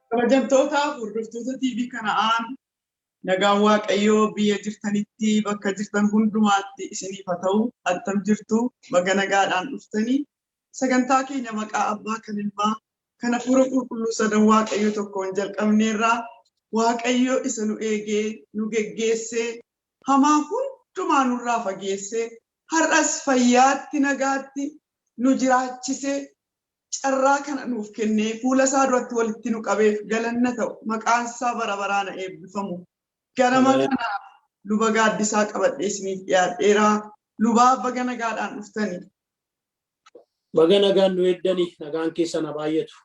Kabajamtoota hordoftoota TV kanaan nagaan Waaqayyoo biyya jirtanitti bakka jirtan hundumaatti isiniif haa ta'u. Attam jirtu baga nagaadhaan dhuftanii sagantaa keenya maqaa Abbaa kan Ilmaa kan Hafuura Qulqulluu sadan Waaqayyo tokkoon jalqabneerraa Waaqayyo isa nu eegee nu geggeessee hamaa hundumaa nurraa fageessee har'as fayyaatti nagaatti nu jiraachisee carraa kana nuuf kennee fuula isaa duratti walitti nu qabeef galanna ta'u maqaan isaa bara baraan eebbifamu. Ganama kana luba gaaddisaa qabadhee isiniif dhiyaadheeraa. Lubaa baga nagaadhaan dhuftanii. Baga nagaan nu eeddanii nagaan keessan haa baay'atu.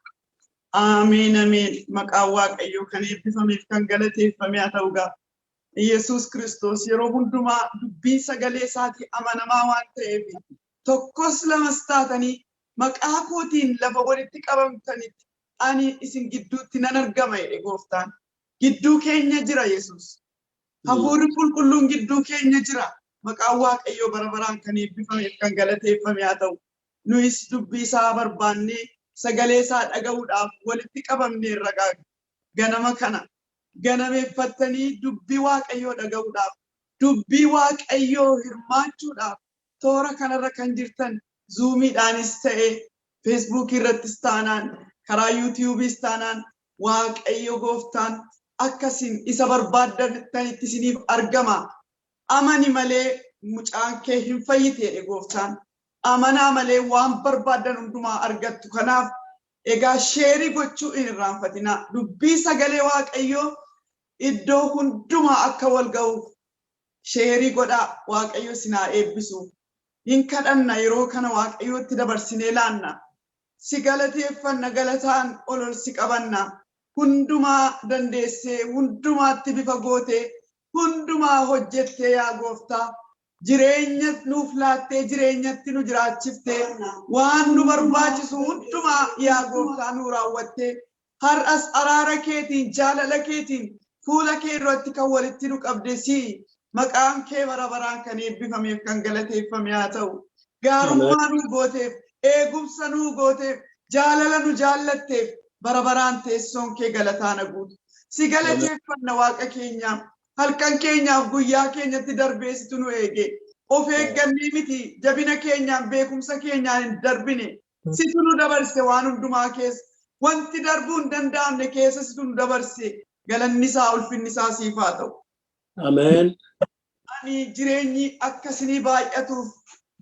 Ameen ameen. Maqaan Waaqayyoo kan eebbifameef kan galateeffame haa ta'u gaa. Yesuus Kiristoos yeroo hundumaa dubbii sagalee isaatii amanamaa waan ta'eef tokkos lamas taatanii maqaa kootiin lafa walitti qabamtanitti ani isin gidduutti nan argama jedhe Gooftaan. Gidduu keenya jira Yesuus. Hafuurri Qulqulluun gidduu keenya jira. Maqaan Waaqayyoo bara baraan kan eebbifameef kan galateeffame haa ta'u. Nuyis dubbii isaa barbaannee sagalee isaa dhaga'uudhaaf walitti qabamneerra ganama kana. Ganameeffattanii dubbii Waaqayyoo dhaga'uudhaaf, dubbii Waaqayyoo hirmaachuudhaaf toora kanarra kan jirtan Zoomiidhaanis ta'e Facebook irrattis taanaan karaa YouTubeis taanaan Waaqayyo Gooftaan akkasiin isa barbaaddanitti isiniif argama. Amani malee mucaan kee hin fayyite jedhe Gooftaan. Amanaa malee waan barbaaddan hundumaa argattu. Kanaaf egaa sheerii gochuu hin irraanfatinaa. Dubbii sagalee Waaqayyoo iddoo hundumaa akka wal ga'uuf sheerii godhaa. Waaqayyo sinaa eebbisu. Hin kadhanna yeroo kana Waaqayyootti dabarsinee laanna. Si galateeffanna galataan ol si qabanna. Hundumaa dandeessee hundumaatti bifa gootee hundumaa hojjettee yaa Gooftaa. Jireenya nuuf laattee jireenyatti nu jiraachiftee waan nu barbaachisu hundumaa yaa Gooftaa nu raawwattee har'as araara keetiin jaalala keetiin fuula kee duratti kan walitti nu qabdesi. Maqaan kee bara baraan kan eebbifameef kan galateeffame haa ta'u. Gaarummaa nu gooteef, eegumsa nu gooteef, jaalala nu jaallatteef bara baraan teessoon kee galataa na guutu. Si galateeffanna Waaqa keenya. Halkan keenyaaf guyyaa keenyatti darbeessitu nu eege. Of eeggannee miti jabina keenyaan beekumsa keenyaan hin darbine. Situ nu dabarse waan hundumaa keessa. Wanti darbuu hin danda'amne keessa situ nu dabarse. Galanni isaa ulfinni isaa siif haa ta'u. Ameen. Ani jireenyi akkasinii baay'atuuf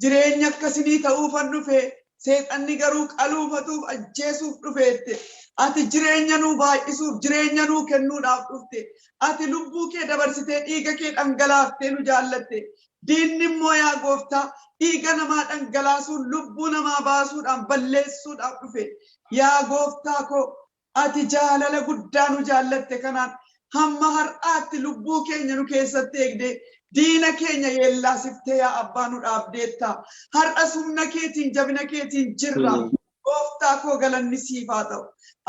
jireenya akkasinii ta'uufan dhufe seexanni garuu qaluufatuuf ajjeesuuf dhufeette. Ati jireenya nuu baay'isuuf jireenya nuu kennuudhaaf dhufte. Ati lubbuu kee dabarsitee dhiiga kee dhangalaaftee nu jaallatte. Diinni immoo yaa Gooftaa dhiiga namaa dhangalaasuun lubbuu namaa baasuudhaan balleessuudhaaf dhufe. Yaa Gooftaa koo ati jaalala guddaa nu jaallatte kanaan hamma har'aatti lubbuu keenya nu keessatti eegde diina keenya yeellaasiftee yaa Abbaa nu dhaabdeetta. Har'as humna keetiin jabina keetiin jirra. Gooftaa koo galanni siif haa ta'u.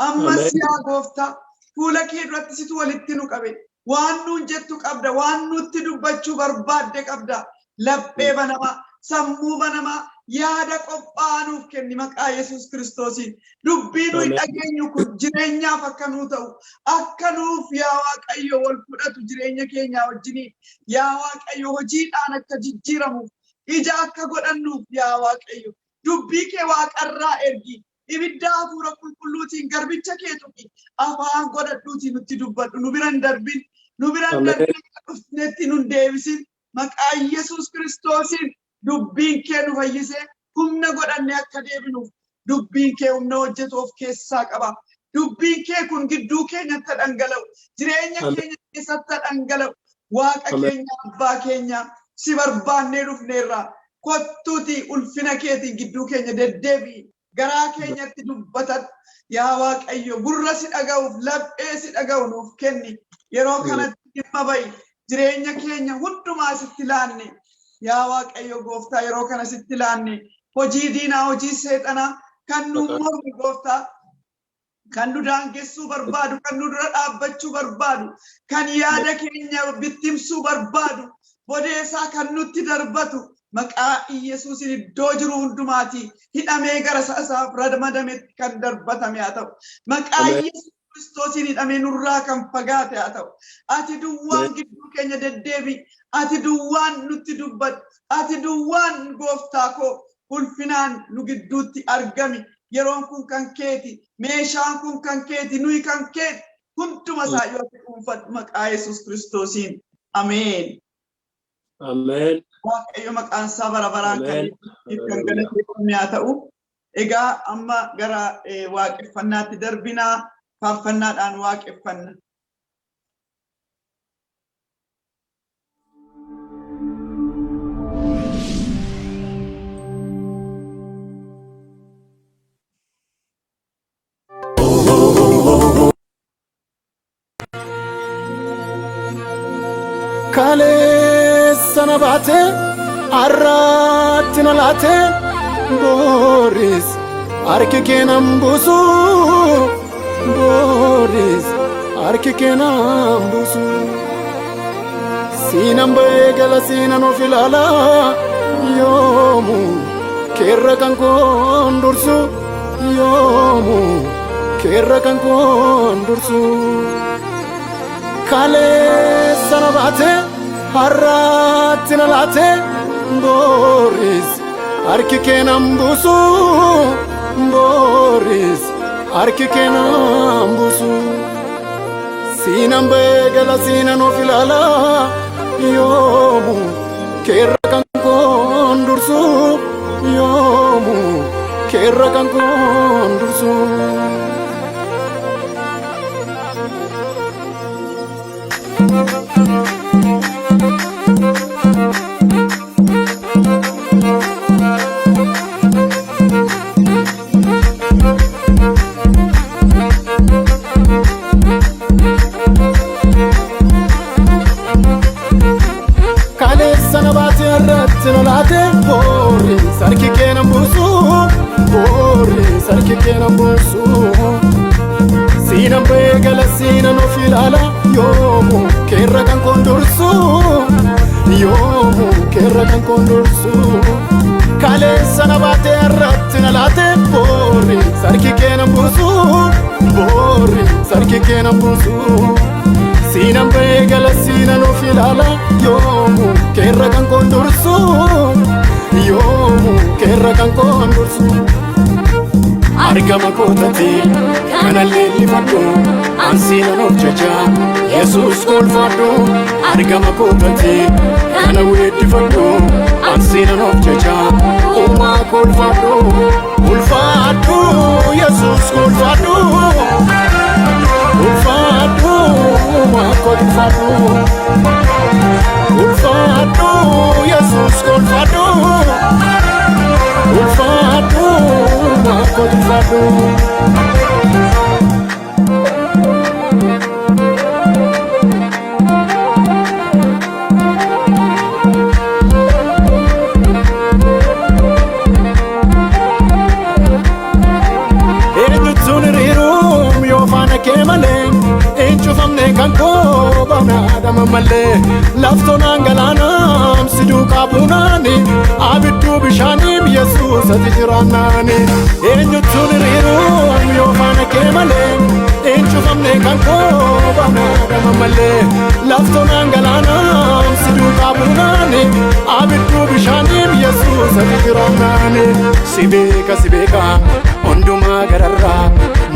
Ammas yaa Gooftaa fuula kee duratti situ walitti nu qabe. Waan nuun jettu qabda, waan nutti dubbachuu barbaadde qabda. Laphee banamaa, sammuu banamaa, yaada qophaa'aa nuuf kenni maqaa Yesuus Kiristoosiin. Dubbii nuyi dhageenyu kun jireenyaaf akka nuu ta'u, akka nuuf yaa Waaqayyo wal fudhatu jireenya keenyaa wajjiniin. Yaa Waaqayyo hojiidhaan akka jijjiiramuuf, ija akka godhannuuf yaa Waaqayyo. Dubbii kee Waaqarraa ergi. Ibidda Hafuura Qulqulluutiin garbicha kee tuqi. Afaan godhadhuutiin nutti dubbadhu. Nu biran darbin. Nu biran darbin dhufnetti nun deebisin. Maqaa Yesuus Kiristoosiin dubbiin kee nu fayyisee humna godhanne akka deebinuuf. Dubbiin kee humna hojjetu of keessaa qaba. Dubbiin kee kun gidduu keenyatti dhangala'u. Jireenya keenya keessatti dhangala'u. Waaqa keenya Abbaa keenya si barbaannee dhufneerra. kottuuti ulfina keetiin gidduu keenya deddeebi'i. Garaa keenyatti dubbatan yaa Waaqayyo gurra si dhaga'uuf laphee si dhaga'u nuuf kenni. Yeroo kanatti dhimma ba'i jireenya keenya hundumaa sitti laanne yaa Waaqayyo gooftaa yeroo kana sitti laanne hojii diinaa hojii seexanaa kan nu mormu gooftaa kan nu daangessuu barbaadu kan nu dura dhaabbachuu barbaadu kan yaada keenya bittimsuu barbaadu bodeessaa kan nutti darbatu maqaa Yesuusin iddoo jiru hundumaati hidhamee gara isaaf ramadametti kan darbatame haa ta'u maqaa Yesuus Kiristoosin hidhamee nurraa kan fagaate haa ta'u ati duwwaan gidduu keenya deddeebi ati duwwaan nutti dubbadhu ati duwwaan gooftaa koo ulfinaan nu gidduutti argami yeroon kun kan keeti meeshaan kun kan keeti nuyi kan keeti hunduma isaa yoo dhuunfadhu maqaa Yesuus Kiristoosiin ameen. Amen. Waaqayyo maqaan isaa bara baraan kan galateeffamu haa ta'u. Egaa amma gara waaqeffannaatti darbinaa faarfannaadhaan waaqeffanna. Sana baate arratti na laate Boris harki keenan buusu Boris harki keenan buusu siinan ba'ee gala siinan of ilaala yoomu keerra kan koon dursu yoomu keerra kan koon dursu kalee sana baate harratti na laate Boris harki keenan buusu Boris harki keenan buusu siinan ba'ee gala siinan of ilaala yoomu keerra kan koon dursu yoomu keerra kan koon dursu. Boris harki keenan buusu Boris harki keenan buusu siinan ba'ee gala siinan of ilaala yoomu keerra kan koon dursu yoomu keerra kan koon dursu kaleessa na baate irratti na laate Boris harki keenan buusu Boris harki keenan buusu siinan ba'ee gala siinan of ilaala yoomu keerra kan koon dursu yoomu keerra kan koon dursu argama kootati kanallee lifadhu ansiinan of jaja Yesuus kolfadhu argama kootati kana weeddifadhu ansiinan of jaja uumaa kolfadhu ulfaadhu Yesuus kolfadhu ulfaadhu uumaa kolfadhu ulfaadhu Yesuus kolfadhu ulfaadhu uumaa kolfadhu. Malee laftoonaan galaanaam si duukaa buunaani abiddu bishaaniif Yesuus ati jiraannaani eenyutuun hiriiruun yoo faana kee malee eenyufamne kan koobanaadhama malee laftoonaan galaanaam si duukaa buunaani abiddu bishaaniif Yesuus ati jiraannaani si beeka hundumaa gararraa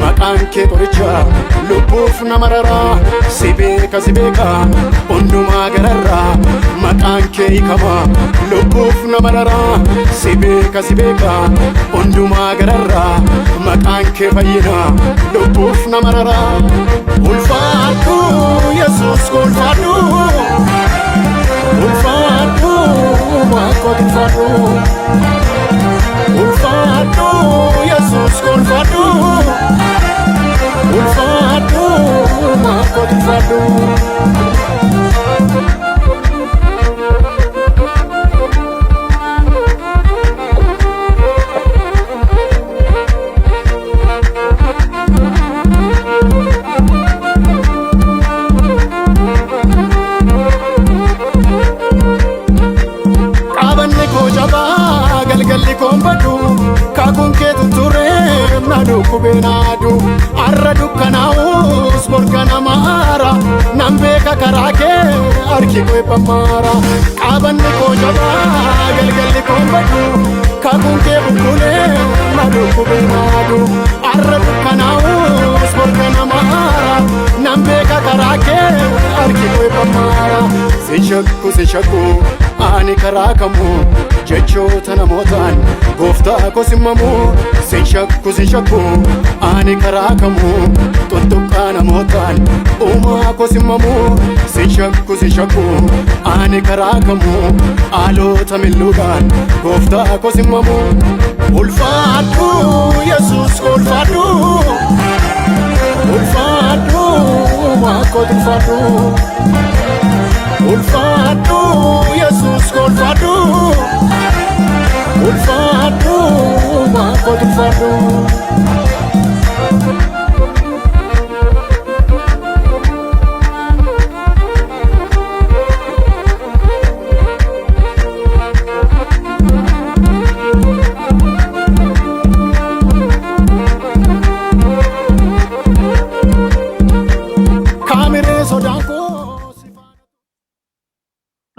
maqaan kee qoricha lubbuuf nama raraa si beeka hundumaa gararraa maqaan kee hiikama lubbuuf nama raraa si beeka hundumaa gararraa maqaan kee fayyina lubbuuf nama raraa ulfaadhu Yesuus ulfaadhu ulfaadhu Makotu fadu Ulfadu Yesus kolfadu Ulfadu Makotu fadu galgalli kombadu kakun ke tuture nadu kubenadu arra dukkanaus borgana mara nambe kakarake arki koy pamara qabanni ko jaba galgalli kombadu kakun ke bukule nadu kubenadu arra dukkanaus borgana mara nambe kakarake arki koy pamara sishakku ani karakamu jechoota namootaan gooftaa ko simmamu sishakku ani karakamu tuttuqqaa namootaan uumaa ko simmamu sishakku ani karakamu aalota milluudhaan gooftaa ko simmamu ulfaadhu yesus ulfaadhu ulfaadhu maakotu ulfaadhu ulfaadhu yesus ulfaadhu ulfaadhu maakotu ulfaadhu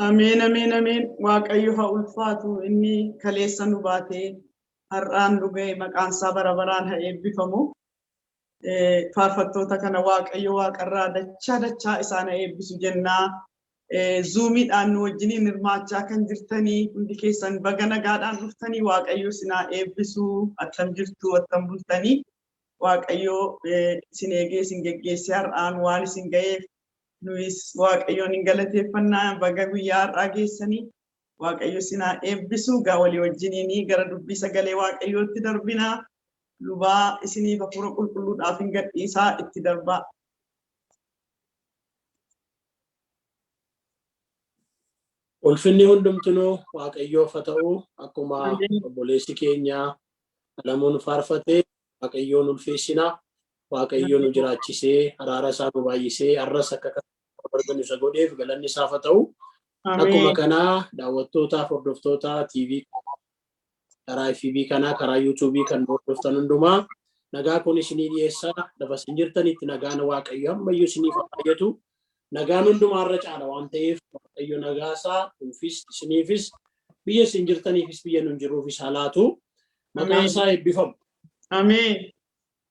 Amin, amin, amin. Waaqayyo haa ulfaatu inni kaleessa nu baatee har'aan dhugee maqaan isaa bara baraan haa eebbifamu. Faarfattoota kana waaqayyo waaqarraa dachaa isaan haa eebbisu jennaa. Zuumiidhaan nu wajjiniin hirmaachaa kan jirtanii hundi keessan baga nagaadhaan dhuftanii waaqayyo isin haa eebbisu. Attam jirtu attam bultanii waaqayyo isin eegee isin geggeessee har'aan waan isin ga'eef nuis waaqayyoon hin galateeffannaa baga guyyaa har'aa geessanii waaqayyo isin haa eebbisu. Gaa walii wajjiniin gara dubbii sagalee waaqayyootti darbinaa. Lubaa isiniif hafuura qulqulluudhaaf hin gadhiisaa itti darbaa. Ulfinni hundumtuu waaqayyoof haa ta'u akkuma obboleessi keenya Alamuun faarfatee waaqayyoon ulfeessinaa. Waaqayyoon nu jiraachisee araara isaa nu baay'isee arras akka barbaadu isa godheef galanni isaaf haa ta'u. Akkuma kanaa daawwattootaaf hordoftoota TV karaa FB kanaa karaa YouTube kan hordoftan hundumaa nagaa kun isinii dhiyeessaa. Lafa isin jirtanitti nagaan waaqayyo ammayyuu isiniif baay'atu. Nagaan hundumaarra caala waan ta'eef waaqayyo nagaa isaa nuufis isiniifis biyya isin jirtaniifis biyya nun jirruufis haa laatu. Maqaan isaa eebbifamu. Ameen.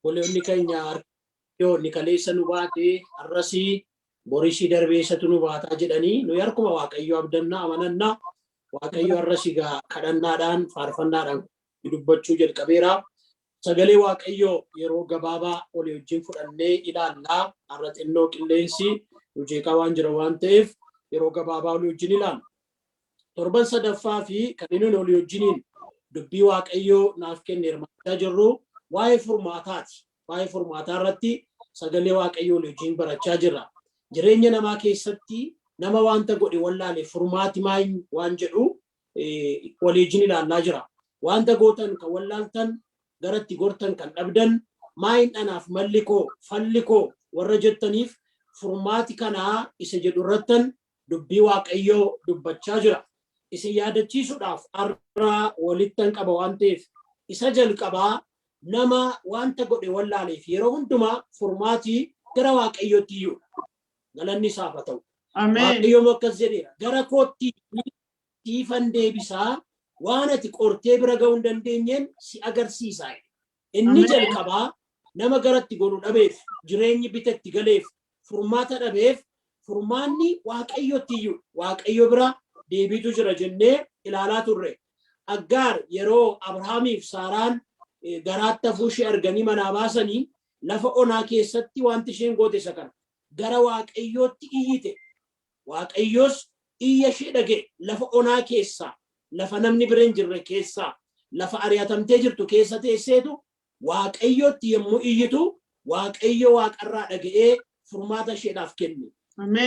Boleonni keenya yoo ni kaleessa nu baatee arrasii borisii darbeessatu nu baataa jedhanii nuyi harkuma waaqayyo abdannaa amanannaa. Waaqayyo arrasii kadhannaadhaan faarfannaadhaan dubbachuu jalqabeera. Sagalee waaqayyo yeroo gabaabaa olii wajjin fudhannee ilaallaa. Har'a xinnoo qilleensi nu jeeqaa waan jira waan ta'eef yeroo gabaabaa olii wajjin ilaalla. Torban sadaffaa fi kan inni olii wajjiniin dubbii waaqayyo naaf kenne hirmaachaa jirru waa'ee furmaataati. Waa'ee furmaataa irratti sagalee waaqayyo olii wajjin barachaa jirra. Jireenya namaa keessatti nama wanta godhe wallaale furmaati maayin waan jedhu walii wajjin ilaallaa jira. Wanta gootan kan wallaaltan garatti gortan kan dhabdan maayin dhanaaf malli koo falli koo warra jettaniif furmaati kanaa isa jedhu irrattan dubbii waaqayyoo dubbachaa jira. Isin yaadachiisuudhaaf har'a walittan qaba waan ta'eef isa jalqabaa nama wanta godhe wallaaleef yeroo hundumaa furmaatii gara waaqayyootti iyyuu galanni isaaf haa ta'u. Waaqayyoon akkas jedheera gara kootti siifan deebisaa waan ati qortee bira ga'uu hin dandeenyeen si agarsiisaa. Inni jalqabaa nama garatti godhu dhabeef jireenyi bitatti galeef furmaata dhabeef furmaanni waaqayyootti iyyuu waaqayyo bira deebiitu jira jennee ilaalaa turre. Aggaar yeroo Abrahaamiif Saaraan garaatti hafuu ishee arganii manaa baasanii lafa onaa keessatti wanti isheen goote isa kana gara waaqayyootti iyyite. Waaqayyoos iyya ishee dhaga'e lafa onaa keessaa lafa namni bireen jirre keessa lafa ari'atamtee jirtu keessa teesseetu waaqayyotti yommuu iyyitu waaqayyo waaqarraa dhaga'ee furmaata isheedhaaf kenne.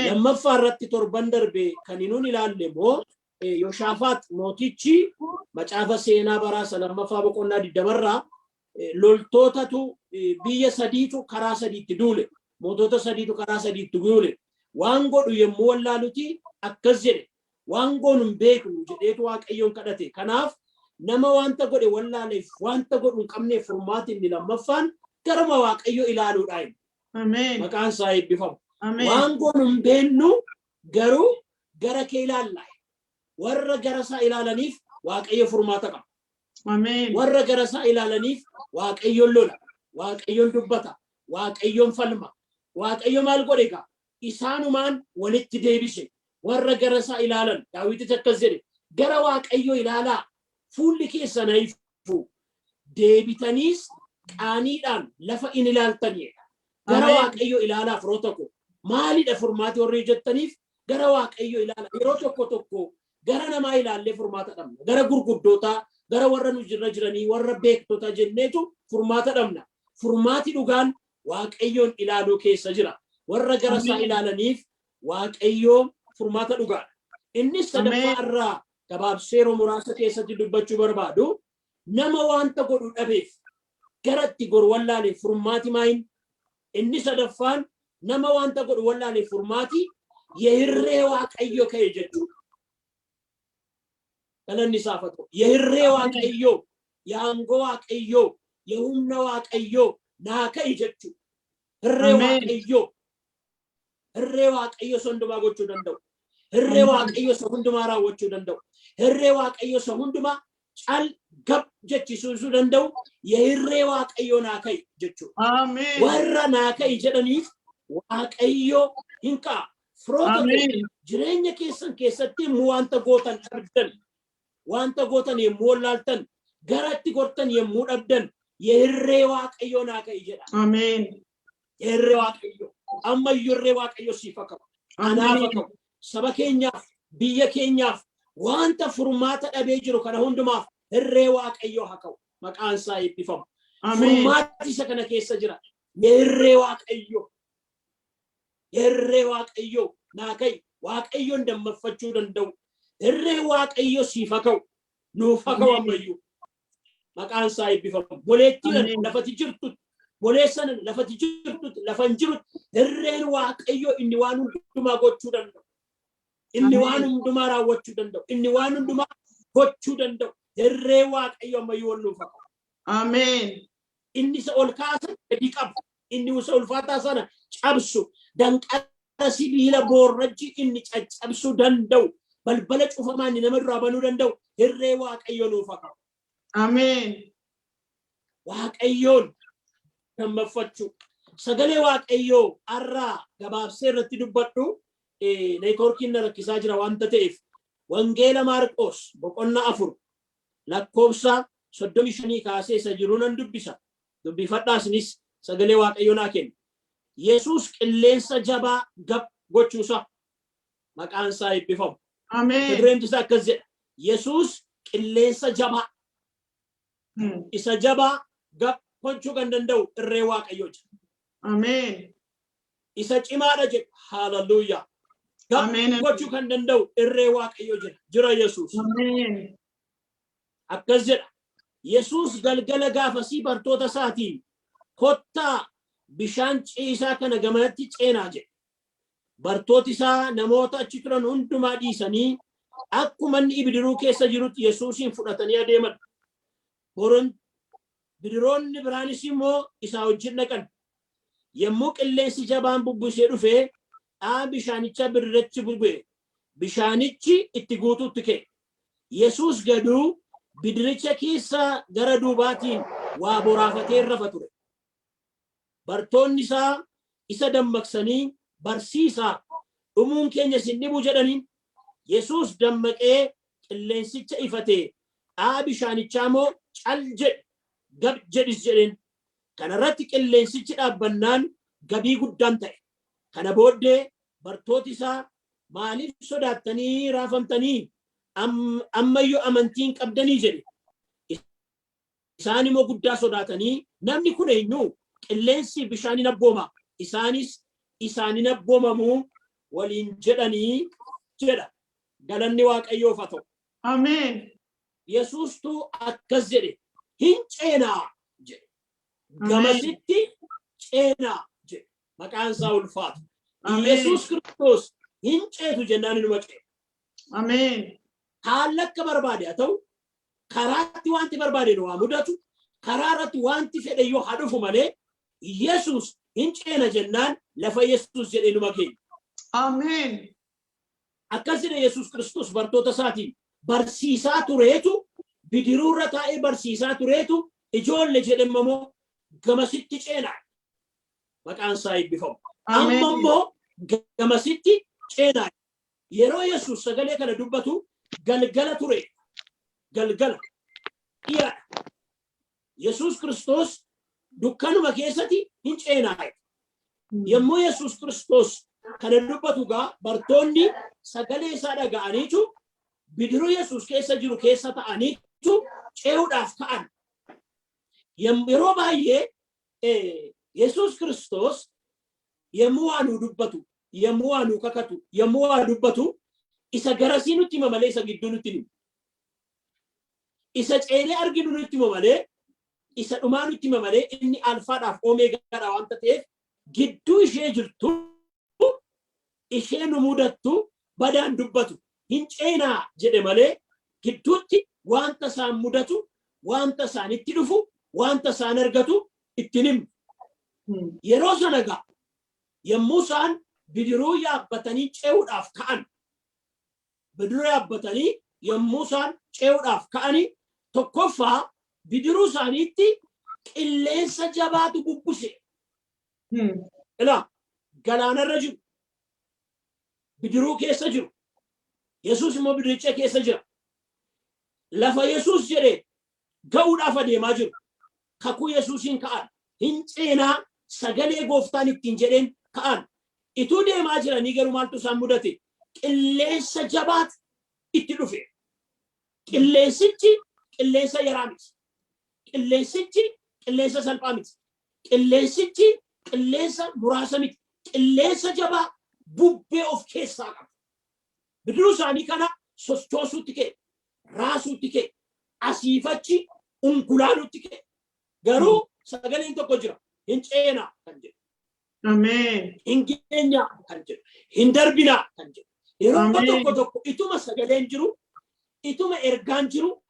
Lammaffaa irratti torban darbe kan nuun ilaalle immoo Yoshaafaat mootichi macaafa seenaa baraasa lammaffaa boqonnaa 20 loltootatu biyya sadiitu karaa sadiitti duule. Mootota sadiitu karaa sadiitti duule. Waan godhu yommuu wallaaluti akkas jedhe. Waan goonu hin beeknu jedheetu waaqayyoon kadhate. Kanaaf nama wanta godhe wallaaleef wanta godhu hin qabneef furmaati inni lammaffaan garuma waaqayyo ilaaluudhaan. Maqaan isaa eebbifamu. Waan goonu hin beeknu garuu gara kee ilaallaa. Warra gara isaa ilaalaniif waaqayyo furmaata qaba. Warra gara isaa ilaalaniif waaqayyoon lola. Waaqayyoon dubbata. Waaqayyoon falma. Waaqayyo maal godhe egaa? Isaanumaan walitti deebise. Warra gara isaa ilaalan Daawitichi akkas jedhe gara waaqayyo ilaalaa fuulli keessan ifu deebitaniis qaaniidhaan lafa in ilaaltaniidha. Gara waaqayyo ilaalaa firoota koo maalidha furmaati warri jettaniif gara waaqayyo ilaalaa yeroo tokko gara namaa ilaallee furmaata dhabna. Gara gurguddootaa gara warra nu jirra jiranii warra beektotaa jenneetu furmaata dhabna. Furmaati dhugaan waaqayyoon ilaaluu keessa jira. Warra gara isaa ilaalaniif waaqayyoo furmaata dhugaadha. Innis sadaffaa irraa gabaabsee yeroo muraasa keessatti dubbachuu barbaadu nama wanta godhu dhabeef garatti gor wallaalee furmaati maayin. Inni sadaffaan nama wanta godhu wallaalee furmaati yehirree waaqayyo ka'e jechuudha. Galanni isaaf haa ta'u. Yehirree waaqayyo, yaangoo waaqayyo, yehumna waaqayyo naa ka'e jechuudha. Hirree waaqayyo. Hirree waaqayyo hundumaa gochuu danda'u. Hirree waaqayyo hundumaa raawwachuu danda'u. Hirree waaqayyo hundumaa cal gab jechisuu danda'u. Yehirree waaqayyo naa ka'e jechuudha. Warra naa ka'e jedhaniif waaqayyo hin ka'a. Firoota jireenya keessan keessatti wanta gootan dhabdan, wanta gootan yommuu wallaaltan, garatti gortan yommuu dhabdan, yehirree waaqayyo naa ka'e jedha. Yehirree waaqayyo. Amma yehirree waaqayyo siif haa ka'u. Anaaf haa ka'u. Saba keenyaaf, biyya keenyaaf wanta furmaata dhabee jiru kana hundumaaf yehirree waaqayyo haa ka'u. Maqaan isaa eebbifamu. Furmaati isa kana keessa jira. Yehirree waaqayyo. Yehirree waaqayyo naa ka'e. Waaqayyoon dammaqfachuu danda'u. Yehirree waaqayyo siif haa ka'u. Nuuf haa ka'u ammayyuu. Maqaan isaa eebbifamu. Boleettiin lafati jirtu. Boleessan lafati jirtu. Lafan jiru. Yehirreen waaqayyo inni waan hundumaa gochuu danda'u. Inni waan hundumaa raawwachuu danda'u. Inni waan hundumaa gochuu danda'u. Yehirree waaqayyo ammayyuu nuuf haa ka'u. Inni isa ol kaasan gadi qabu. Inni isa ulfaataa sana cabsu. Danqara sibiila boorrajji inni caccabsuu danda'u. Balbala cufamaa inni nama duraa banuu danda'u. Yehirree waaqayyo nuuf haa ka'u. Waaqayyoon dammaqfachuu. Sagalee waaqayyoo arraa gabaabsee irratti dubbadhu. Neetwoorkiin na rakkisaa jira wanta ta'eef. Wangeela Maarqos boqonnaa 4 lakkoofsa 35 kaasee isa jiru nan dubbisa. Dubbifadhaasnis sagalee waaqayyoo naa kenna. Yesuus qilleensa jabaa gab gochuusa. Maqaan isaa eebbifamu. Tigreenti isaa akkas jedha. Yesuus qilleensa jabaa. Isa jabaa gab gochuu kan danda'u irree waaqayyoo jira. Isa cimaadha jedhu. Haaleluyyaa. Gab gochuu kan danda'u irree waaqayyoo jira. Jira Yesuus. Akkas jedha. Yesuus galgala gaafasii bartoota isaatiin kottaa bishaan ciisaa kana gamanatti ceenaa jedhe. Bartooti isaa namoota achi turan hundumaa dhiisanii akkuma inni ibidiruu keessa jirutti Yesuusin fudhatanii adeeman. Bidiroonni biraanis immoo isaa wajjin dhaqan. Yommuu qilleensi jabaan bubbusee dhufee bishaanicha bidirratti bu'e. Bishaanichi itti guutuutti ka'e. Yesuus gaduu bidiricha keessa gara duubaatiin waa boraafatee rafa ture. Bartoonni isaa isa dammaqsanii barsiisaa dhumuun keenya sin dhibu jedhaniin. Yesuus dammaqee qilleensicha ifatee bishaanichaa immoo cal jedhe gab jedhis jedheen. Kanarratti qilleensichi dhaabbannaan gabii guddaan ta'e. Kana booddee bartooti isaa maaliif sodaattanii raafamtanii ammayyo amantiin qabdanii jedhe. Isaan immoo guddaa sodaatanii namni kun eenyu qilleensi bishaaniin abbooma isaanis isaaniin abboomamu waliin jedhanii jedha. Galanni Waaqayyoof haa ta'u. Ameen. Yesuustu akkas jedhe hin ceenaa jedhe. Gamasitti ceenaa jedhe. Maqaan isaa ulfaatu. Yesuus Kiristoos hin ceetu jennaan inuma ce'e. Ameen. Haala akka barbaade haa ta'u. Karaatti wanti barbaade nu haa mudatu. Karaarratti wanti fedhe yoo haa dhufu malee Yesuus hin ceena jennaan lafa Yesuus jedhee numa keenya. Ameen. Akkasina Yesuus Kiristoos bartoota isaatiin barsiisaa tureetu bidiruurra taa'ee barsiisaa tureetu ijoollee jedhamamoo gamasitti ceenaa. Maqaan isaa eebbifamu. Amma immoo gamasitti ceenaa. Yeroo Yesuus sagalee kana dubbatu galgala ture. Galgala dhiyaadha. Yesuus Kiristoos dukkanuma keessatti hin ceenaa. Yommuu Yesuus Kiristoos kana dubbatu gaa bartoonni sagalee isaa dhaga'aniitu bidiruu Yesuus keessa jiru keessa ta'aniitu ce'uudhaaf ka'an. Yeroo baay'ee Yesuus Kiristoos yommuu waa nu dubbatu, yommuu waa nu kakatu, yommuu waa dubbatu isa garasii nutti hima malee isa gidduu nutti himu. Isa ceenee arginu nutti hima malee isa dhumaa nutti hima malee inni alfaadhaaf oomeegaadha wanta ta'eef gidduu ishee jirtu ishee nu mudattu badaan dubbatu hin ceenaa jedhe malee gidduutti wanta isaan mudatu wanta isaanitti dhufu wanta isaan argatu ittiin himu. Yeroo sana gaa yommuu isaan bidiruu yaabbatanii ce'uudhaaf ka'an bidiruu yaabbatanii yommuu isaan ce'uudhaaf ka'anii tokkoffaa bidiruu isaaniitti qilleensa jabaatu bubbuse. Ilaa galaanarra jiru. Bidiruu keessa jiru. Yesuus immoo bidiricha keessa jira. Lafa Yesuus jedhee ga'uudhaaf adeemaa jiru. Kakuu Yesuusiin ka'an. Hin ceenaa sagalee gooftaan ittiin jedheen ka'an. Ituu deemaa jiranii garuu maaltu isaan mudate? Qilleensa jabaatu itti dhufe. Qilleensichi qilleensa yaraa miti. Qilleensichi qilleensa salphaa miti. Qilleensichi qilleensa muraasa miti. Qilleensa jabaa bubbee of keessaa qaba. Bidiruu isaanii kana sochoosuutti ka'e, raasuutti ka'e, asiifachi ungulaaluutti ka'e. Garuu sagaleen tokko jira. Hin ceenaa kan jedhu. Ameen. Hin geenyaa kan jedhu. Hin darbinaa kan jedhu. Yeroo tokko ituma sagaleen jiru, ituma ergaan jiru,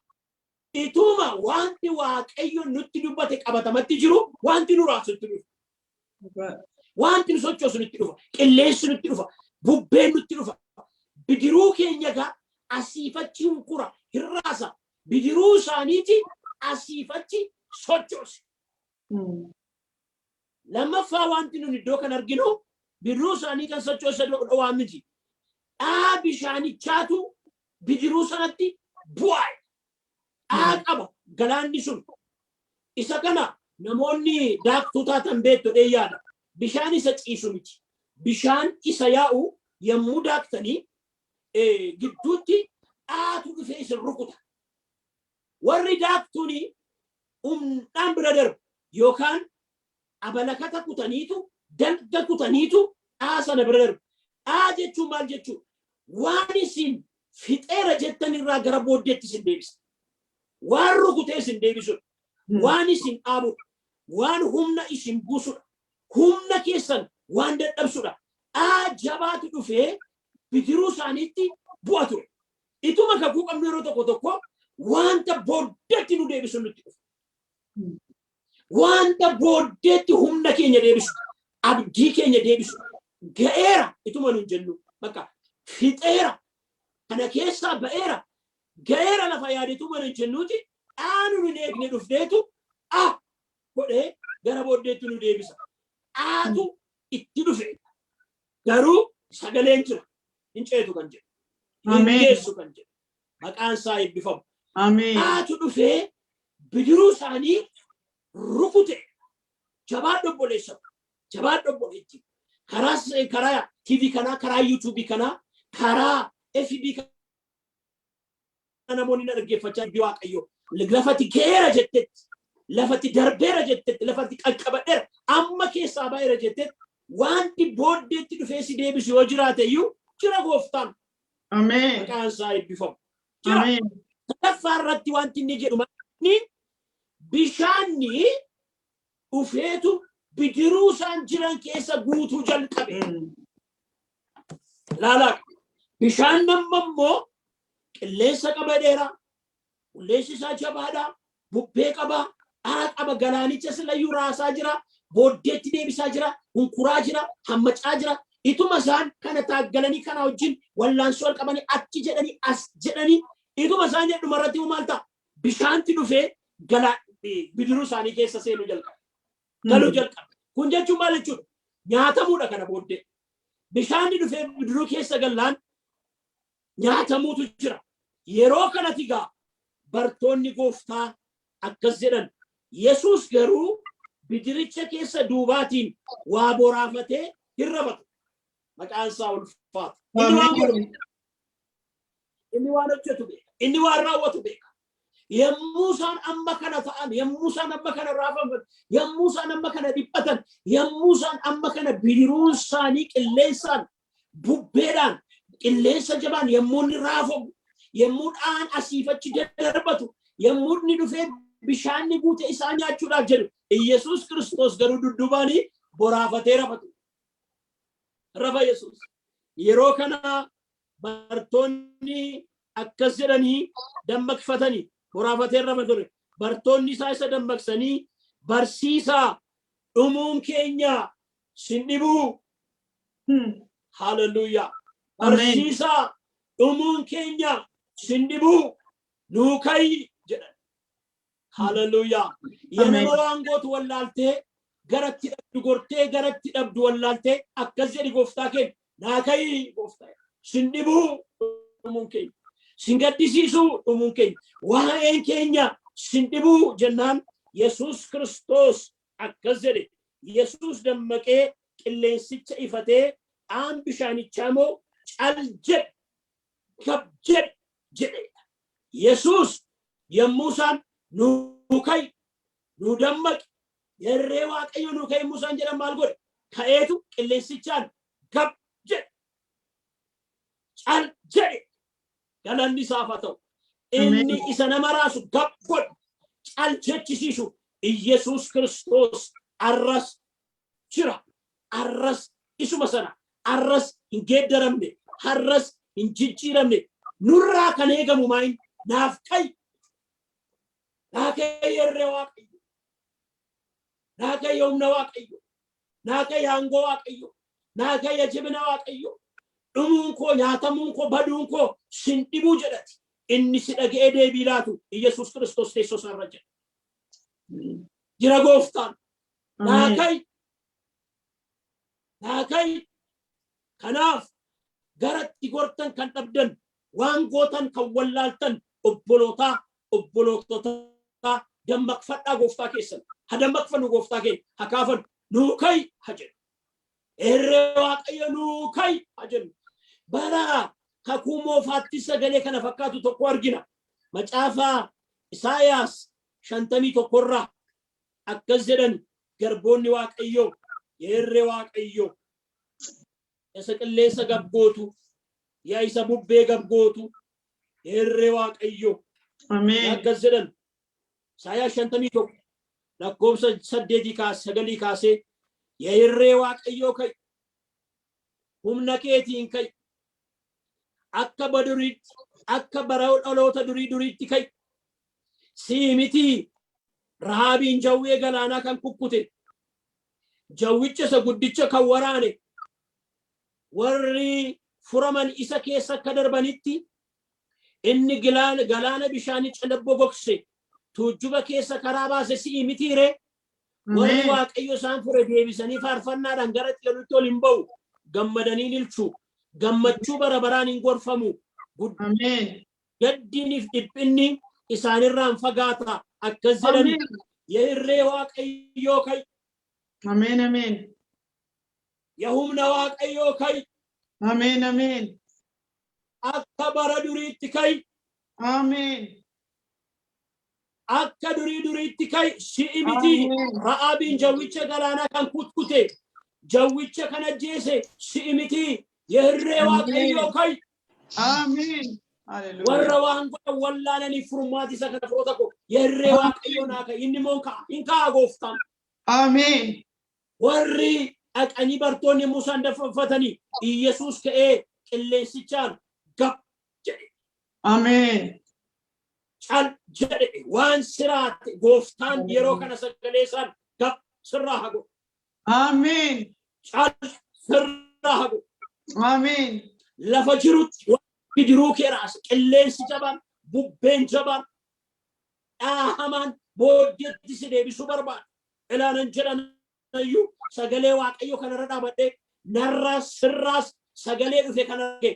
ituma wanti Waaqayyo nutti dubbate qabatamatti jiru, wanti nu raasutti dhufa. Wanti nu sochoosu nutti dhufa. Qilleensi nutti dhufa. Bubbeen nutti dhufa. Bidiruu keenya gaa asiifachi hunkura hirraasa. Bidiruu isaaniiti asiifachi sochoosi. Lammaffaa wanti nun iddoo kan arginu bidiruu isaanii kan sochoosa waan miti. Dhaa bishaanichaatu bidiruu sanatti bu'aa. Dhaa qaba galaanni sun. Isa kana namoonni daaktuu taatan beektodhee yaada. Bishaan isa ciisu miti. Bishaan isa yaa'u yommuu daaktanii gidduutti dhaatu dhufee isin rukuta. Warri daaktuuni humnaan bira darbu yookaan abalakata kutaniitu dalga kutaniitu dhaa sana bira darbu. Dhaa jechuun maal jechuun waan isin fixeera jettan irraa gara booddeetti isin deebisa. Waan rukutee isin deebisudha. Waan isin dhaabudha. Waan humna isin buusudha. Humna keessan waan dadhabsudha. Dhaa jabaatu dhufee bidiruu isaaniitti bu'a ture. Ituma kakuu qabnu yeroo tokko tokko wanta booddeetti nu deebisu nutti dhufa. Wanta booddeetti humna keenya deebisu, abdii keenya deebisu. Ga'eera ituma nun jennu bakka fixeera kana keessaa ba'eera ga'eera lafa yaadetuma nun jennuuti dhaanu nun eegne dhufneetu godhee gara booddeetti nu deebisa. Dhaatu itti dhufe garuu sagaleen jira. Hin ceetu kan jedhu. Hin geessu kan jedhu. Maqaan isaa eebbifamu. Dhaatu dhufee bidiruu isaanii rukute. Jabaadhu obboleessa. Jabaadhu obboleetti. Karaa TV kanaa, karaa YouTube kanaa, karaa FB namoonni na dhaggeeffachaa jiru waaqayyo lafati keera jettetti lafati darbeera jettetti lafati qaqqabadheera amma keessaa baay'eera jettetti wanti booddeetti dhufee si deebisu yoo jiraate iyyuu jira gooftaan. Ameen. Maqaan isaa eebbifamu. Jira. Sadaffaa irratti wanti inni jedhu maalini bishaanni dhufeetu bidiruu isaan jiran keessa guutuu jalqabe. Laalaa bishaan nama immoo qilleensa qaba dheeraa qilleensi isaa jabaadhaa bubbee qaba dharaa qaba galaanicha silayyuu raasaa jira booddeetti deebisaa jira hunkuraa jira hammacaa jira ituma isaan kana taaggalanii kana wajjin wallaansoo wal qabanii achi jedhanii as jedhanii ituma isaan jedhuma irratti maal ta'a bishaanti dhufee bidiruu isaanii keessa seenuu jalqabe galuu jalqabe kun jechuun maal jechuudha nyaatamuudha kana booddee bishaanni dhufee bidiruu keessa gallaan nyaatamuutu jira yeroo kanatti gaa bartoonni gooftaa akkas jedhan Yesuus garuu bidiricha keessa duubaatiin waa boraafatee hirrabatu maqaan isaa ulfaatu inni waan hojjetu beeka inni waan raawwatu beeka yommuu isaan amma kana ta'an yommuu isaan amma kana raafaman yommuu isaan amma kana dhiphatan yommuu isaan amma kana bidiruun isaanii qilleensaan bubbeedhaan qilleensa jabaan yommuu inni raafamu yommuu dhaan asiifachi darbatu yommuu inni dhufee bishaanni guute isaa nyaachuudhaaf jedhu Yesuus Kiristoos garuu duddubaanii boraafatee rafatu. Rafa Yesuus. Yeroo kana bartoonni akkas jedhanii dammaqfatanii boraafatee rafatu. Bartoonni isaa isa dammaqsanii barsiisaa dhumuun keenya sin dhibuu. Hallelujah. Barsiisaa dhumuun keenya sin dhibuu nuu ka'i jedhan. Hallelujah. Yana waangootu wallaaltee garatti dhabdu gortee garatti dhabdu wallaaltee akkas jedhi gooftaa keenya naa ka'i gooftaa sin dhibuu dhumuun keenya sin gaddisiisuu dhumuun keenya waa'een keenya sin dhibuu jennaan Yesuus Kiristoos akkas jedhe Yesuus dammaqee qilleensicha ifatee aan bishaanichaa moo cal jedhe gab jedhe Yesuus yommuu isaan nuu ka'i nuu dammaqi yerree waaqayyo nuu ka'i yommuu isaan jedhan maal godhe ka'eetu qilleensichaan gab jedhe cal jedhe galanni isaaf haa ta'u inni isa nama raasu gab godhe cal jechisiisu Yesuus Kiristoos arras jira arras isuma sana arras hin geeddaramne arras hin jijjiiramne nurraa kan eegamu maayin naaf ka'i naa ka'i yerree waaqayyo naa ka'i humna waaqayyo naa ka'i aangoo waaqayyo naa ka'i jabina waaqayyo dhumuun koo nyaatamuun koo baduun koo sin dhibuu jedhati inni si dhaga'ee deebii laatu Yesuus Kiristoos teessoo isaarra jira jira gooftaan naa ka'i kanaaf garatti gortan kan dhabdan waan gootan kan wallaaltan obbolootota dammaqfadhaa gooftaa keessan ha dammaqfannu gooftaa keenya ha kaafannu nuu ka'i ha jedhu erree waaqayyo nuu ka'i ha jedhu bara kakuu moofaatti sagalee kana fakkaatu tokko argina macaafaa Isaayaas 51 irraa akkas jedhan garboonni waaqayyo erree waaqayyo isa qilleensa gabbootu yaa isa bubbee gabbootu erree waaqayyo Ameen. akkas jedhan Isaayaas 51 lakkoofsa 8 kaasee erree waaqayyo ka'i humna keetiin ka'i akka baduriitti akka bara dhaloota duriitti ka'i sii miti Rahaabiin jawwee galaanaa kan kukkute jawwicha isa guddicha kan waraane warri furaman isa keessa akka darbanitti inni galaana bishaanii calabboo gogse tuujjuba keessa karaa baase sii mitiire warri waaqayyo isaan fure deebisanii faarfannaadhaan gara xiyanutti ol hin ba'u gammadanii ilchuu gammachuu bara baraan hin gorfamu gaddiniif dhiphinni isaanirraan fagaata akkas jedhan yerree waaqayyoo ka'i Ameen. yaa humna waaqayyoo ka'i Ameen. akka bara duriitti ka'i Amen. Akka duriitti kai si'i miti. Ra'aabiin jawwicha galaanaa kan kutkute. Jawwicha kan ajjeese si'i miti. Yerree Waaqayyoo kai. Amen. Hallelujah. Warra waan godhan wallaalanii furmaati isa kana firoota koo. Yerree Waaqayyoo naa kai. Inni moo hin ka'a gooftaan. Amen. Warri dhaqanii bartoonni Musaan daffatanii Iyesuus ka'ee qilleensichaan gab jedhe. Amen. Cal jedhe waan siraate gooftaan yeroo kana sagalee isaan gab sirraa hago. Amen. Cal sirraa hago. Amen. Lafa jirutti waan jiruu keeraas qilleensi jabaan bubbeen jabaan dhaahamaan booddeetti si deebisuu barbaada. Ilaalan jedhan ayyuu sagalee Waaqayyoo kanarra dhaabadhee narraas sirraas sagalee dhufe kanarra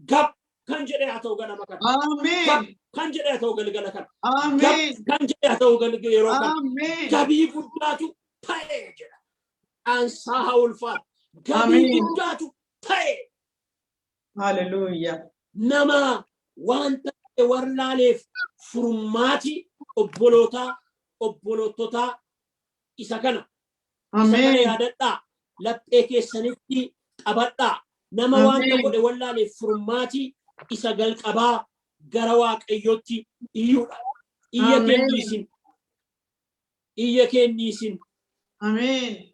gab kan jedhee haa ta'u ganama kana. Amen. Kan jedhee haa ta'u galgala kana. Amen. Kan jedhee haa ta'u galgala yeroo kana. Amen. Gabii guddaatu ta'ee jedha. Aansaa haa ulfaatu. Gabii guddaatu ta'ee. Hallelujah. Nama wanta warlaaleef furmaati obboloototaa isa kana. Amen. Yaadadhaa laphee keessanitti qabadhaa. Nama wanta godhe wallaaleef furmaati isa galqabaa gara Waaqayyootti iyyuudha. Iyya kenniisin. Amen.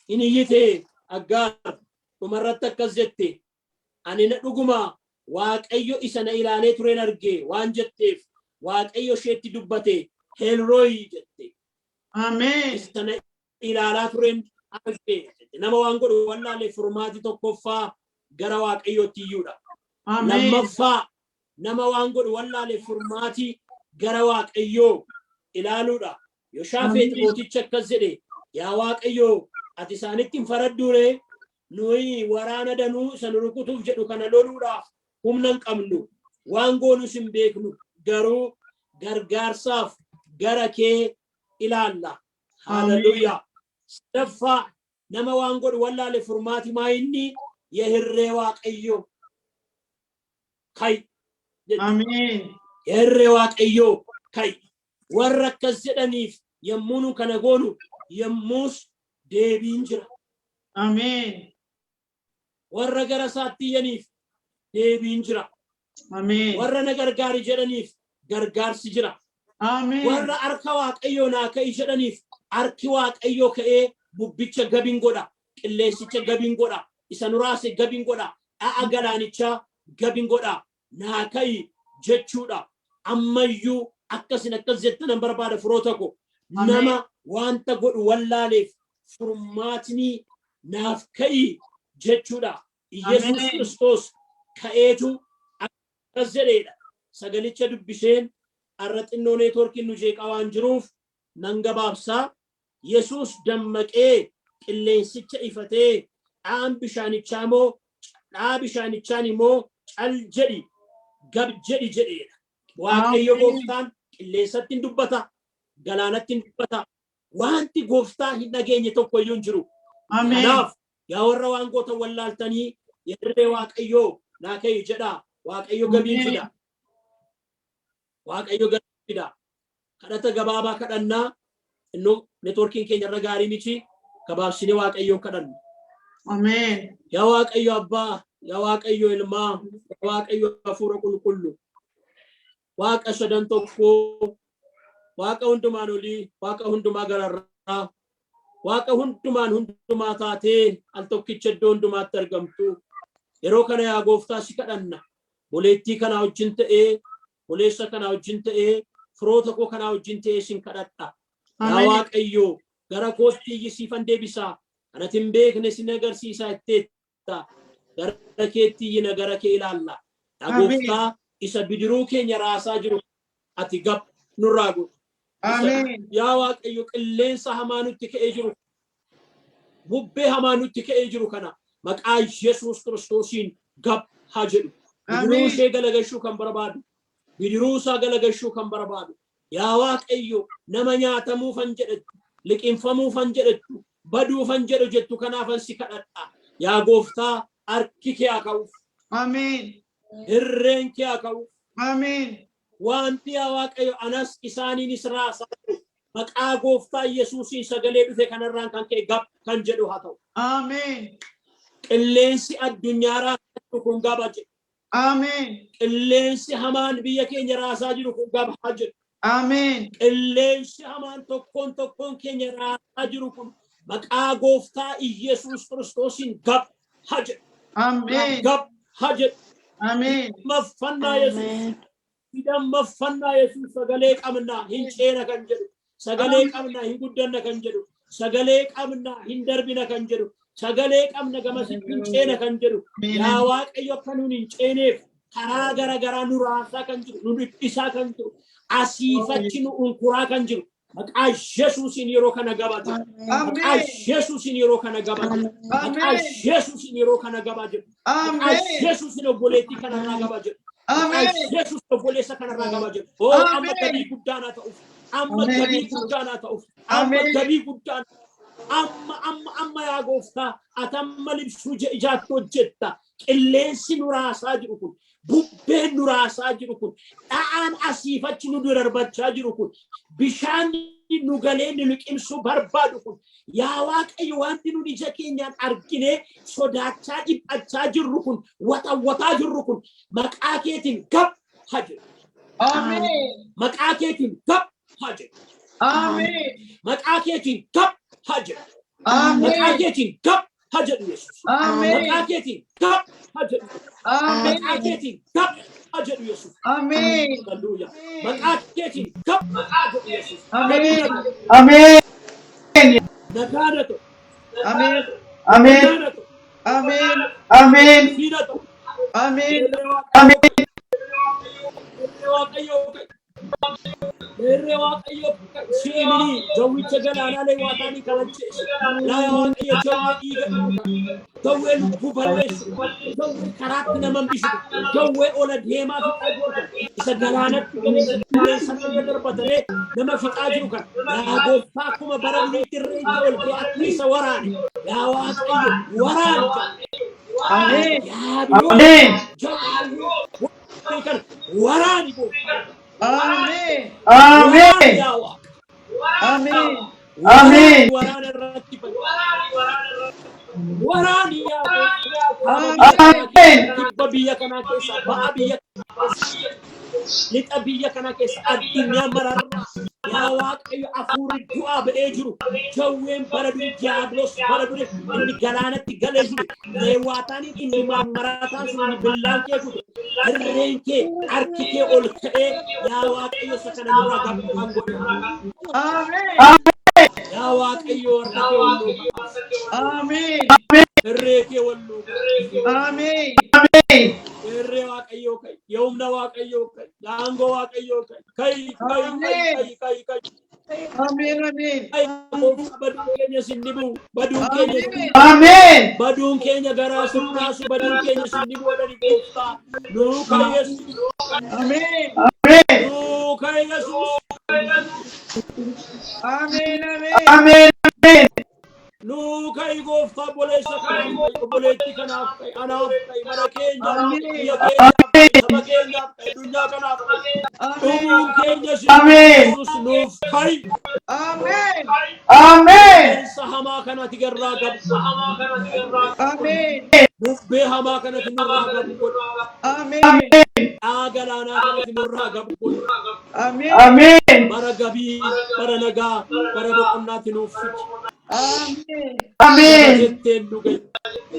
Inni iyyite Aggaar dhumarratti akkas jette. Ani na dhuguma Waaqayyo isa na ilaalee tureen argee waan jetteef Waaqayyo isheetti dubbate Elrooy jette. Amen. Isa na ilaalaa tureen argee. Nama waan godhu wallaaleef furmaati tokkoffaa gara Waaqayyootti iyyuudha. Lammaffaa nama waan godhu wallaaleef furmaati gara Waaqayyoo ilaaluudha. Yooshaafeet mooticha akkas jedhe yaa Waaqayyoo ati isaanitti hin faradduure nuyi waraana danuu isa nu rukutuuf jedhu kana loluudhaaf humna hin qabnu waan goonus hin beeknu garuu gargaarsaaf gara kee ilaalla. Hallelujah. Sadaffaa nama waan godhu wallaaleef furmaati maa inni yerree Waaqayyoo kai. Amen. Yerree Waaqayyoo kai. Warra akkas jedhaniif yommuu nu kana goonu yommuus deebiin jira. Amen. Warra gara isaatti iyyaniif deebiin jira. Amen. Warra na gargaari jedhaniif gargaarsi jira. Amen. Warra harka Waaqayyoo naa ka'i jedhaniif harki Waaqayyoo ka'ee bubbicha gabin godha. Qilleensicha gabin godha. Isa nuraase gabin godha. Dha'a galaanichaa gabin godha. Naa ka'i jechuudha. Ammayyuu akkasin akkas jettan barbaada firoota ko. Nama wanta godhu wallaaleef furmaatni naaf ka'i jechuudha. Yesuus Kiristoos ka'eetu akkas jedheedha. Sagalicha dubbiseen har'a xinnoo neetworkiin nu jeeqaa waan jiruuf nan gabaabsaa. Yesuus dammaqee qilleensicha ifatee dhaan bishaanichaa immoo dhaa bishaanichaan immoo cal jedhi gab jedhi jedheedha. Waaqayyo gooftaan qilleensatti hin dubbata, galaanatti hin dubbata. Wanti gooftaa hin dhageenye tokko iyyuu hin jiru. Kanaaf yaa warra waan goota wallaaltanii yerree Waaqayyoo naa ka'i jedhaa. Waaqayyo gabiin fida. Waaqayyo gabiin fida. Kadhata gabaabaa kadhannaa innoo neetworkiin keenya irra gaarii miti. Gabaabsinee Waaqayyoo kadhanna. Amen. Yaa Waaqayyo Abbaa, yaa Waaqayyo Ilmaa, yaa Waaqayyo Hafuura Qulqullu. Waaqa sadan tokkoo, Waaqa hundumaan olii, Waaqa hundumaa gararraa, Waaqa hundumaa taatee al tokkicha iddoo hundumaatti argamtu. Yeroo kana yaa gooftaa si kadhanna. Boleettii kanaa wajjin ta'ee, boleessa kanaa wajjin ta'ee, firoota koo kanaa wajjin ta'ee sin kadhadha. Yaa Waaqayyo gara kootti iyyisiifan deebisaa. Anati hin beekne sin agarsiisaa itteetta. Gara keetti iyyina gara kee ilaalla. Yaa gooftaa isa bidiruu keenya raasaa jiru ati gab nurraa godhu. Yaa Waaqayyo qilleensa hamaa nutti ka'ee jiru, bubbee hamaa nutti ka'ee jiru kana maqaa Yesuus Kiristoosiin gab haa jedhu. Bidiruu ishee galagashuu kan barbaadu, bidiruu isaa galagashuu kan barbaadu. Yaa Waaqayyo nama nyaatamuufan jedhettu, liqinfamuufan jedhettu, baduufan jedhu jettu kanaafan si kadhadha. Yaa gooftaa harki kee haa ka'uuf. Amen. Irreen kee haa ka'uuf. Amen. wanti waaqayyo anas isaaniin israasa maqaa gooftaa Yesuusiin sagalee dhufe kanarraan kan ka'e gab kan jedhu haa ta'u. Ameen. Qilleensi addunyaa kun gaba jedhu. Ameen. Qilleensi hamaan biyya keenya raasaa jiru kun gaba jedhu. Ameen. Qilleensi hamaan tokkoon keenya raasaa jiru kun maqaa gooftaa Yesuus Kiristoosiin gab jedhu. Ameen. Gab jedhu. Ameen. Maffannaa Yesuus. Maffannaa Yesuus sagalee qabnaa hin ceena kan jedhu. Sagalee qabnaa hin guddanna kan jedhu. Sagalee qabnaa hin darbina kan jedhu. Sagalee qabna gamasitti hin ceena kan jedhu. Yaa Waaqayyo akka nuun hin ceeneef karaa garagaraa nu raasaa kan jiru. Nu dhiphisaa kan jiru. Asiifachi nu unkuraa kan jiru. Maqaa Yesuusiin yeroo kana gabatu. Maqaa Yesuusiin yeroo kana gabatu. Maqaa Yesuusiin yeroo kana gabatu. Maqaa Yesuusiin obboleettii kanarraa gabatu. Maqaa Yesuus obboleessa kanarraa gabatu. Oo amma gabii guddaanaa ta'uuf. Amma gabii guddaanaa ta'uuf. Amma gabii guddaan. Amma yaa gooftaa atamma libsuu ijaatti hojjetta. Qilleensi nu raasaa jiru kun. Bubbeen nu raasaa jiru kun. Dha'aan asiifachi nu darbachaa jiru kun. Bishaan nu galee nu liqimsuu barbaadu kun. Yaa Waaqayyo wanti nu ija keenyaan arginee sodaachaa dhiphachaa jirru kun. Waxawwataa jirru kun. Maqaa keetiin gab jedhu. Ameen. Maqaa keetiin gab jedhu. Ameen. Maqaa keetiin gab jedhu. Ameen. Maqaa keetiin gab jedhu Yesuus. Ameen. Maqaa keetiin gab jedhu. Ameen. Maqaa keetiin gab jedhu Yesuus. Ameen. Hallelujah. Maqaa keetiin gab jedhu Yesuus. Ameen. Ameen. Nagaadha ta'u. Ameen. Ameen. Nagaadha ta'u. Ameen. Ameen. Siidha ta'u. Ameen. Ameen. Erre Waaqayyo si'imini jawwicha galaanaalee waaqanii kabachiisu. Yaa Waaqayyo jawwee dhiiga jawwee lubbuu balleessu jawwee karaatti nama hambisu jawwee ola deemaa fixaa jiru kan isa galaanatti qilleensa irra darbatanii nama fixaa jiru kan yaa gooftaa akkuma bara duriitti irreetti ol ka'ee akka isa waraane yaa Waaqayyo waraane Ameen. Ameen. waraani gooftaa. Ameen. Ameen. Ameen. Ameen. Waraani biyya kana keessa ba'a biyya kana keessa addunyaa mararra yaa Waaqayyo afuurri du'aa ba'ee jiru jawween bara durii diiyaabiloos bara durii inni galaanatti galee jiru leewwaataaniin inni marataan sun inni billaan kee kutu irreen kee harki kee ol ka'ee yaa Waaqayyo isa kana nurraa gabu kan godhe. Ameen. Yaa Waaqayyo warra kee walluu Ameen. irree kee walluu Ameen. Ameen. irree Waaqayyo kai yoomna Waaqayyo kai daangoo Waaqayyo kai. Ameen. Ameen. Baduun keenya sinnibu baduun keenya Ameen. baduun keenya garaa sirnaasu baduun keenya sinnibu wadani gooftaa nuu kai Yesuus. Ameen. Ameen. Nuu kai Yesuus. Ameen. Ameen. Ameen. Nuu kai gooftaa boleessa kanaaf kai boleetti kanaaf kai anaaf kai mana keenya biyya keenyaaf kai saba keenyaaf kai addunyaa kanaaf kai dhumuun keenya Yesuus nuuf kai. Ameen. Ameen. Sahamaa kanatti garraa gabu. Ameen. Bubbee hamaa kanatti nurraa gabu. Ameen. Galaanaa kanatti nurraa gabu. Ameen. Ameen. Bara gabii, bara nagaa, bara boqonnaatti nuuf fidi. Ameen. Ameen. Jetteen dhugai.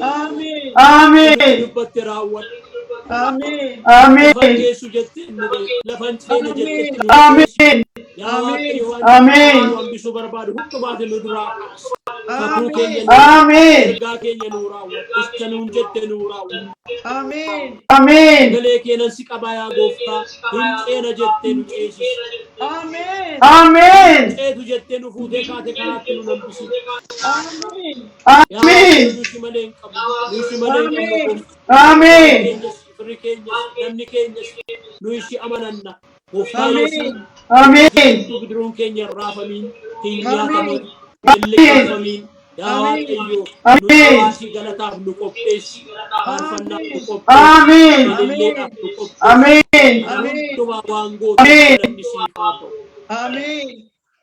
Ameen. Ameen. Dubbatti raawwadhu. Ameen. Ameen. Lafan geessu jetteen dhugai. Lafan ceene jetteen dhugai. Ameen. Yaa Waaqayyo waan Ameen. hambisuu barbaadu hundumaati nu duraa kaas. Kakuu keenya Ameen. ergaa keenya nuu raawwadhu. Isa nuun jette nuu raawwadhu. Ameen. Ameen. Sagalee keenan si qabaa yaa gooftaa. Hin ceena jettee nu ceesisi. Ameen. Ameen. Ceetu jettee nu fuutee kaate karaatti nu nambisi. Ameen. Ameen. Nuti malee hin qabu. Nuti malee hin qabu. Ameen. Firri keenya namni keenya nu ishi amananna. Gooftaa Ameen. Yesuus. Ameen. Bidiruun keenya raafamiin hin nyaatamin. Illee raafamiin. yaa Waaqayyo nu hawaasii galataaf nu qopheessi faarfannaaf nu qopheessi ililleedhaaf nu qopheessi hundumaa waan gootu galanni siif haa ta'u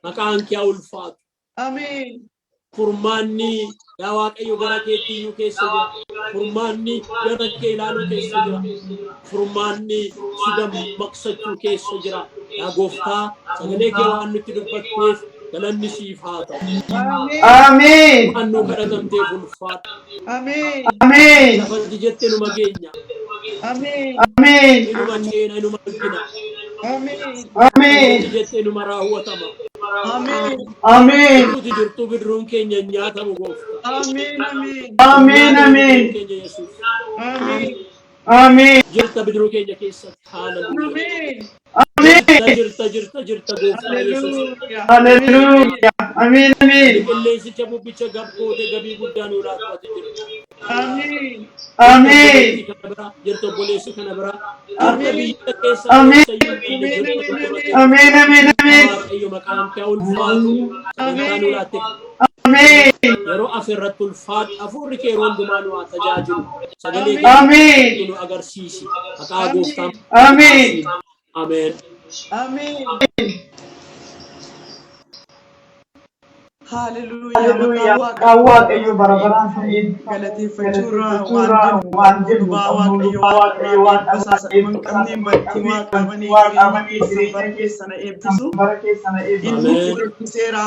maqaan kee ulfaatu furmaanni yaa Waaqayyo gara keetti iyyuu keessa jira furmaanni gara kee ilaaluu keessa jira furmaanni si dammaqsachuu keessa jira yaa Gooftaa sagalee kee waan nutti dubbatteef galanni siif haa ta'u waan nu kadhatamteef ulfaatu lafatti jettee numa geenya inuma ceena inuma argina jettee numa raawwatama Nuti jirtu bidruun keenya nyaatamu Gooftaa. Keenya Yesuus. Jirta bidruu keenya keessatti haaleluyyaa. Jirta Gooftaa Yesuus. Qilleensicha bubbicha gabbootee gabii guddaa nuu laatfate jirtu. Jirta obboleessi kana biraa. Jirta biyya keessa Waaqayyo maqaan kee ulfaatu sagantaa nuu laatte. Yeroo afirratti ulfaatu hafuurri kee yeroo hundumaa nu haa tajaajilu. Sagalee kee nu agarsiisi. Maqaa Gooftaa. Ameen. Hallelujah. Waaqayyo barabaraan ta'een galateeffachuurra waan jedhu Waaqayyo waan qasaasa hin qabneen bakki waaqamanii jireenya keessana eebbisu.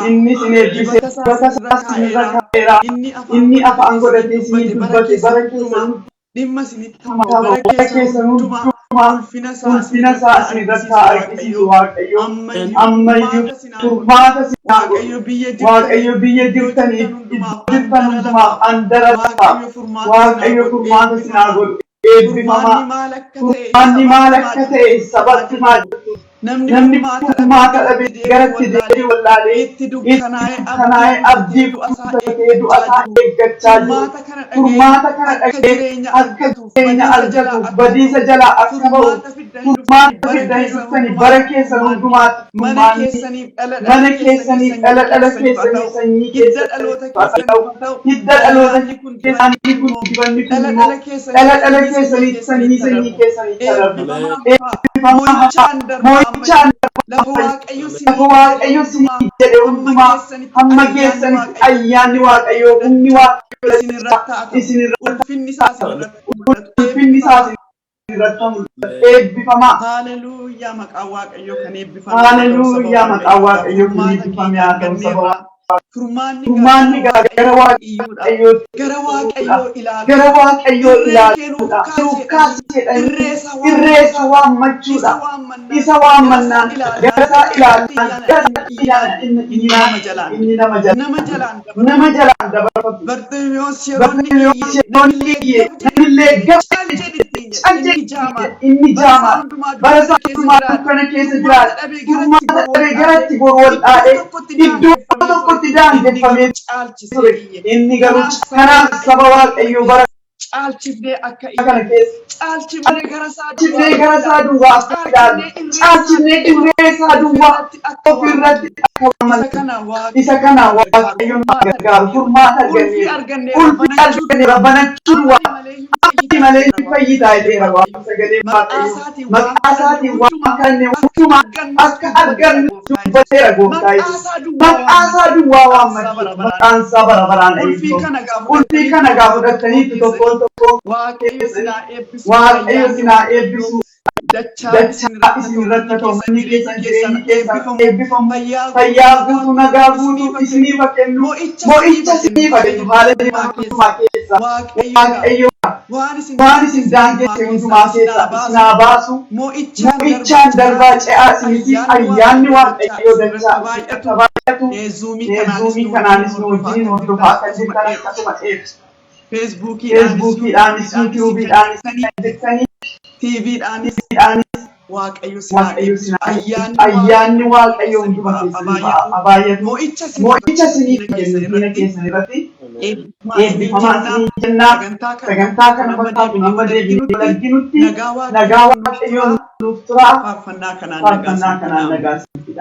Inni sin eebbiseera. Bakka isaas irra inni afaan godhatee sin dubbate bara keessan dhimma sinitti bara keessan hundumaa ulfina isaa irratti argisiisu Waaqayyo ammayyuu turmaata Waaqayyo biyya jirtaniif jirtan hundumaaf andarata Waaqayyo furmaata sinaa godhu eebbifamaa furmaanni maal akka ta'e sabatti maal namni furmaata dhabee garatti deebi'ee wallaalee itti dukkanaa'ee abdii kutatee du'asaa eeggachaa jiru furmaata kana dhagee akka jireenya argatu badiisa jalaa akka ba'u furmaata fidanii dhuftanii bara keessan hundumaatti mana keessaniif dhala keessanii sanyii keessatti hidda dhaloota keessanii kun dibanni kun dhala keessanii sanyii keessanii mo'ichaan lafa Waaqayyo sinii jedhe hundumaa hamma geessanitti ayyaanni Waaqayyo humni Waaqayyo isinirratti ulfinni isaa irratti mul'atu eebbifamaa. Hallelujah maqaa Waaqayyo kan eebbifame. Hallelujah maqaa Waaqayyo kan eebbifame haa ta'u sababa. Furmaanni gara Waaqayyoo ilaaluudha. Kaasseedha. Irreessa waammachuudha. Isa waammannaan gara isaa ilaaluudhaan inni nama jalaan dabarfatu. Barteemeyoos yeroo namillee inni jaamaa bara isaa hundumaa kana keessa jiraata. Furmaata dhabee garatti boru wal dhaadhee iddoo tokkotti daangeffamee ture. Inni garuu kanaaf saba Waaqayyoo bara caalchifnee akka kana keessa caalchifnee gara isaa duwwaa akka ilaalu caalchifnee irree isaa duwwaa ofirratti akka waammannu isa kana Waaqayyoon gargaaru furmaata argannee ulfii arganneera banachuu duwwaa malee fayyisaa jedheera waan sagalee Waaqayyoo maqaa isaatiin waan kanneen hundumaa akka argannu dubbateera Gooftaa Yesuus maqaa isaa duwwaa waammachuudha maqaan isaa bara baraan eebbifamu ulfii kana gaa fudhataniitti tokkoon Waaqayyo sinaa eebbisu dachaa isinirratti toomanii keessan jireenya keessan eebbifamu fayyaa guutuu nagaa guutuu isiniif haa kennu mo'icha isiniif haa kennu haala deemaa hundumaa keessa Waaqayyo waan isin daangesse hundumaa keessaa isinaa baasu mo'ichaan darbaa ce'aa isiniitiif ayyaanni Waaqayyo dachaa isin baay'atu Zoomii kanaanis nu wajjin hordofaa kan jirtan akkasuma eebbisu. Facebookiidhaanis YouTubeidhaanis TVdhaanis Waaqayyo sinaa ayyaanni Waaqayyo hunduma keessatti baay'atu mo'icha isiniif kennu keessan irratti eebbifamaa isinii jennaa sagantaa kana fakkaatu amma deebiinee wal arginutti nagaa Waaqayyoon nuuf turaa faarfannaa kanaan nagaa isiniif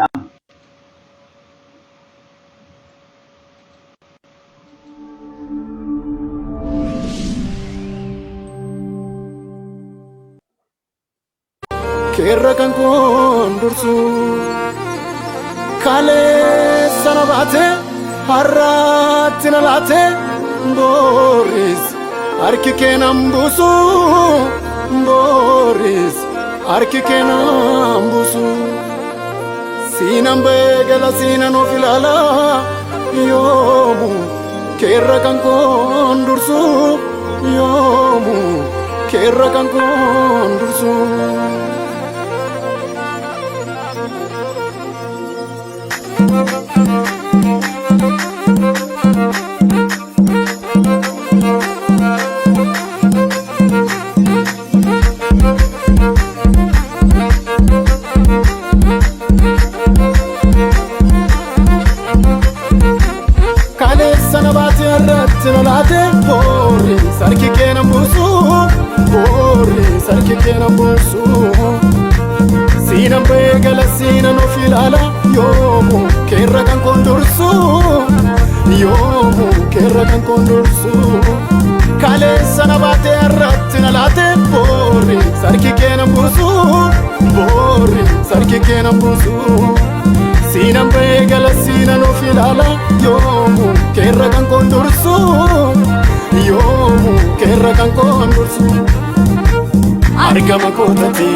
keerra kan kondursu kale sanabate harratti nalate Boris harki keenan buusu Boris harki keenan buusu siinan beegala siinan of ilaala yoomu keerra kan kondursu yoomu keerra kan kondursu sanabate arratti nalate Boris harki keenan buusu Boris harki keenan buusu siinan beegala siinan of ilaala yoomu keerra kan kondursu yoomu keerra kan kondursu kale sanabate arratti nalate Boris harki keenan buusu Boris harki keenan buusu siinan beegala siinan of ilaala yoomu keerra kan kondursu yoomu keerra kan kondursu argama kootati